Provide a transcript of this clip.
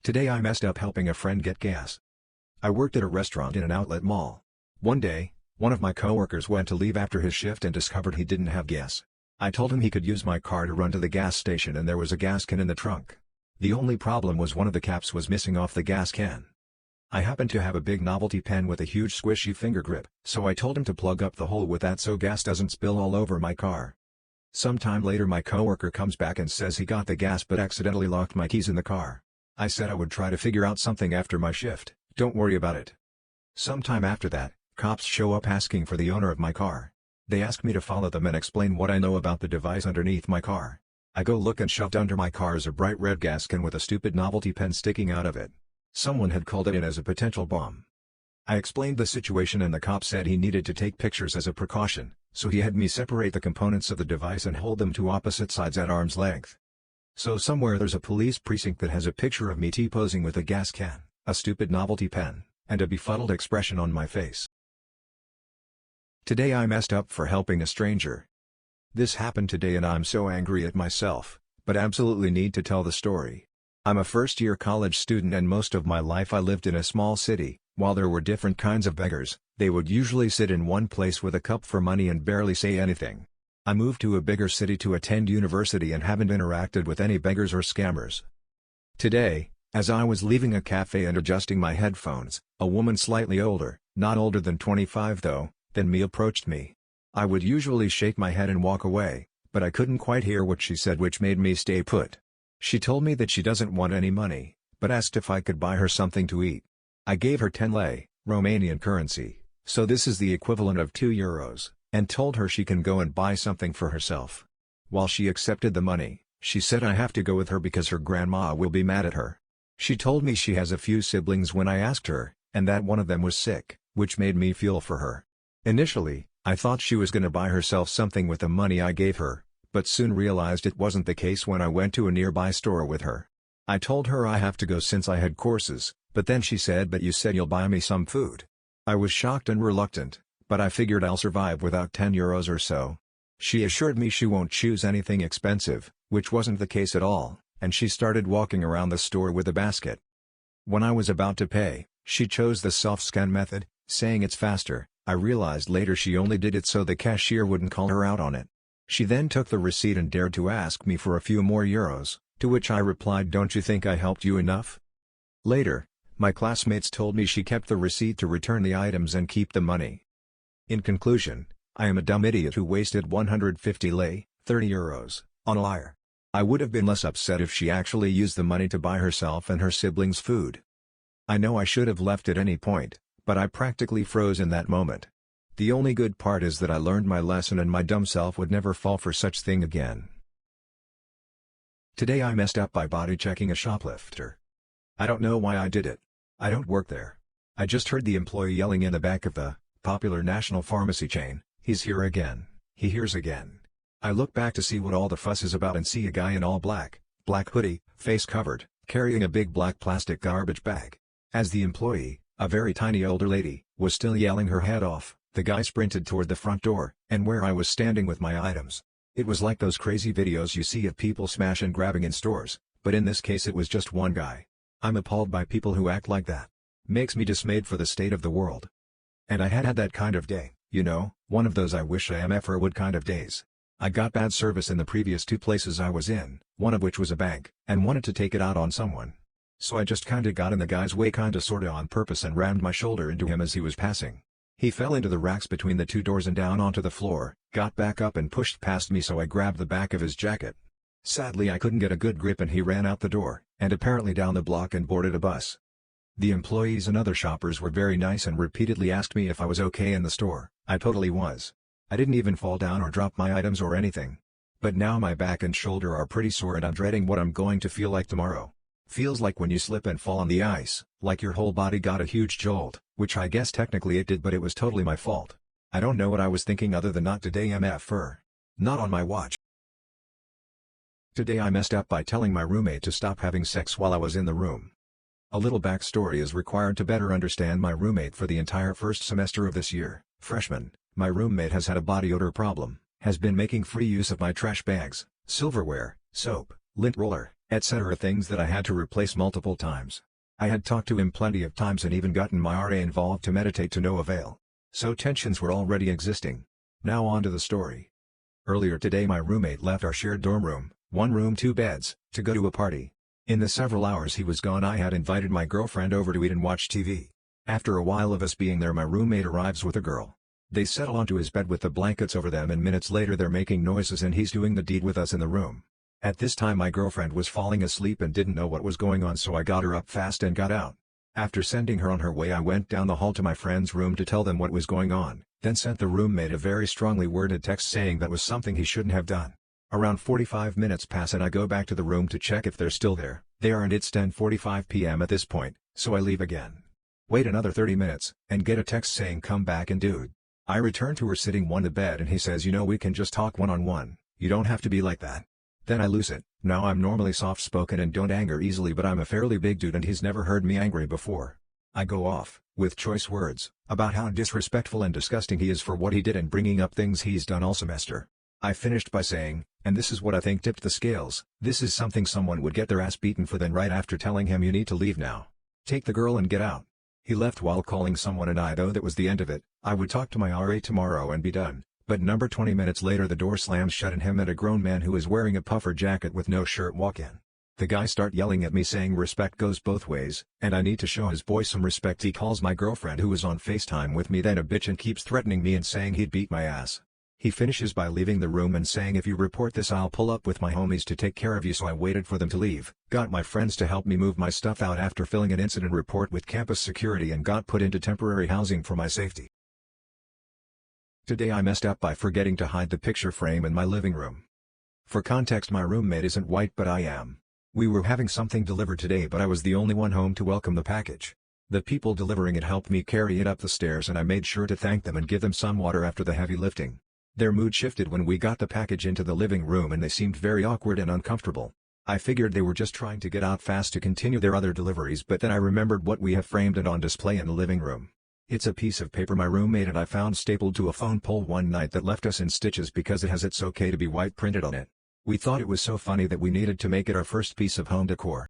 Today I messed up helping a friend get gas. I worked at a restaurant in an outlet mall. One day, one of my coworkers went to leave after his shift and discovered he didn't have gas. I told him he could use my car to run to the gas station and there was a gas can in the trunk. The only problem was one of the caps was missing off the gas can. I happened to have a big novelty pen with a huge squishy finger grip, so I told him to plug up the hole with that so gas doesn't spill all over my car. Sometime later my coworker comes back and says he got the gas but accidentally locked my keys in the car. I said I would try to figure out something after my shift, don't worry about it. Sometime after that, cops show up asking for the owner of my car. They ask me to follow them and explain what I know about the device underneath my car. I go look and shoved under my car is a bright red gas can with a stupid novelty pen sticking out of it. Someone had called it in as a potential bomb. I explained the situation and the cop said he needed to take pictures as a precaution, so he had me separate the components of the device and hold them to opposite sides at arm's length. So somewhere there's a police precinct that has a picture of me T-posing with a gas can, a stupid novelty pen, and a befuddled expression on my face. Today I messed up for helping a stranger. This happened today and I'm so angry at myself, but absolutely need to tell the story. I'm a first-year college student and most of my life I lived in a small city. While there were different kinds of beggars, they would usually sit in one place with a cup for money and barely say anything. I moved to a bigger city to attend university and haven't interacted with any beggars or scammers. Today, as I was leaving a cafe and adjusting my headphones, a woman slightly older, not older than 25 though, than me approached me. I would usually shake my head and walk away, but I couldn't quite hear what she said which made me stay put. She told me that she doesn't want any money, but asked if I could buy her something to eat. I gave her 10 lei, Romanian currency, so this is the equivalent of €2, and told her she can go and buy something for herself. While she accepted the money, she said I have to go with her because her grandma will be mad at her. She told me she has a few siblings when I asked her, and that one of them was sick, which made me feel for her. Initially, I thought she was gonna buy herself something with the money I gave her, but soon realized it wasn't the case when I went to a nearby store with her. I told her I have to go since I had courses, but then she said but you said you'll buy me some food. I was shocked and reluctant, but I figured I'll survive without €10 or so. She assured me she won't choose anything expensive, which wasn't the case at all, and she started walking around the store with a basket. When I was about to pay, she chose the self-scan method, saying it's faster. I realized later she only did it so the cashier wouldn't call her out on it. She then took the receipt and dared to ask me for a few more euros, to which I replied, "Don't you think I helped you enough?" Later, my classmates told me she kept the receipt to return the items and keep the money. In conclusion, I am a dumb idiot who wasted 150 lei, €30, on a liar. I would have been less upset if she actually used the money to buy herself and her siblings food. I know I should have left at any point, but I practically froze in that moment. The only good part is that I learned my lesson and my dumb self would never fall for such thing again. Today I messed up by body checking a shoplifter. I don't know why I did it. I don't work there. I just heard the employee yelling in the back of the popular national pharmacy chain, "He's here again, he hears again." I look back to see what all the fuss is about and see a guy in all black hoodie, face covered, carrying a big black plastic garbage bag. As the employee, a very tiny older lady, was still yelling her head off, the guy sprinted toward the front door, and where I was standing with my items. It was like those crazy videos you see of people smash and grabbing in stores, but in this case it was just one guy. I'm appalled by people who act like that. Makes me dismayed for the state of the world. And I had that kind of day, you know, one of those I wish I ever would kind of days. I got bad service in the previous 2 places I was in, one of which was a bank, and wanted to take it out on someone. So I just kinda got in the guy's way kinda sorta on purpose and rammed my shoulder into him as he was passing. He fell into the racks between the 2 doors and down onto the floor, got back up and pushed past me so I grabbed the back of his jacket. Sadly I couldn't get a good grip and he ran out the door, and apparently down the block and boarded a bus. The employees and other shoppers were very nice and repeatedly asked me if I was okay in the store. I totally was. I didn't even fall down or drop my items or anything. But now my back and shoulder are pretty sore and I'm dreading what I'm going to feel like tomorrow. Feels like when you slip and fall on the ice, like your whole body got a huge jolt, which I guess technically it did but it was totally my fault. I don't know what I was thinking other than not today MFR. Not on my watch. Today I messed up by telling my roommate to stop having sex while I was in the room. A little backstory is required to better understand my roommate. For the entire first semester of this year, freshman, my roommate has had a body odor problem, has been making free use of my trash bags, silverware, soap, lint roller, etc. Things that I had to replace multiple times. I had talked to him plenty of times and even gotten my RA involved to meditate to no avail. So tensions were already existing. Now on to the story. Earlier today my roommate left our shared dorm room, 1 room 2 beds, to go to a party. In the several hours he was gone I had invited my girlfriend over to eat and watch TV. After a while of us being there my roommate arrives with a girl. They settle onto his bed with the blankets over them and minutes later they're making noises and he's doing the deed with us in the room. At this time my girlfriend was falling asleep and didn't know what was going on so I got her up fast and got out. After sending her on her way I went down the hall to my friend's room to tell them what was going on, then sent the roommate a very strongly worded text saying that was something he shouldn't have done. Around 45 minutes pass and I go back to the room to check if they're still there. They are and it's 10:45 p.m. at this point, so I leave again. Wait another 30 minutes, and get a text saying come back and dude. I return to her sitting on the bed and he says you know we can just talk one-on-one, you don't have to be like that. Then I lose it. Now I'm normally soft-spoken and don't anger easily but I'm a fairly big dude and he's never heard me angry before. I go off, with choice words, about how disrespectful and disgusting he is for what he did and bringing up things he's done all semester. I finished by saying, and this is what I think tipped the scales, this is something someone would get their ass beaten for then right after telling him you need to leave now. Take the girl and get out. He left while calling someone and I though that was the end of it. I would talk to my RA tomorrow and be done. But 20 minutes later the door slams shut and him and a grown man who is wearing a puffer jacket with no shirt walk in. The guy start yelling at me saying respect goes both ways, and I need to show his boy some respect. He calls my girlfriend who was on FaceTime with me then a bitch and keeps threatening me and saying he'd beat my ass. He finishes by leaving the room and saying if you report this I'll pull up with my homies to take care of you so I waited for them to leave, got my friends to help me move my stuff out after filling an incident report with campus security and got put into temporary housing for my safety. Today I messed up by forgetting to hide the picture frame in my living room. For context my roommate isn't white but I am. We were having something delivered today but I was the only one home to welcome the package. The people delivering it helped me carry it up the stairs and I made sure to thank them and give them some water after the heavy lifting. Their mood shifted when we got the package into the living room and they seemed very awkward and uncomfortable. I figured they were just trying to get out fast to continue their other deliveries but then I remembered what we have framed and on display in the living room. It's a piece of paper my roommate and I found stapled to a phone pole one night that left us in stitches because it has "It's okay to be white" printed on it. We thought it was so funny that we needed to make it our first piece of home decor.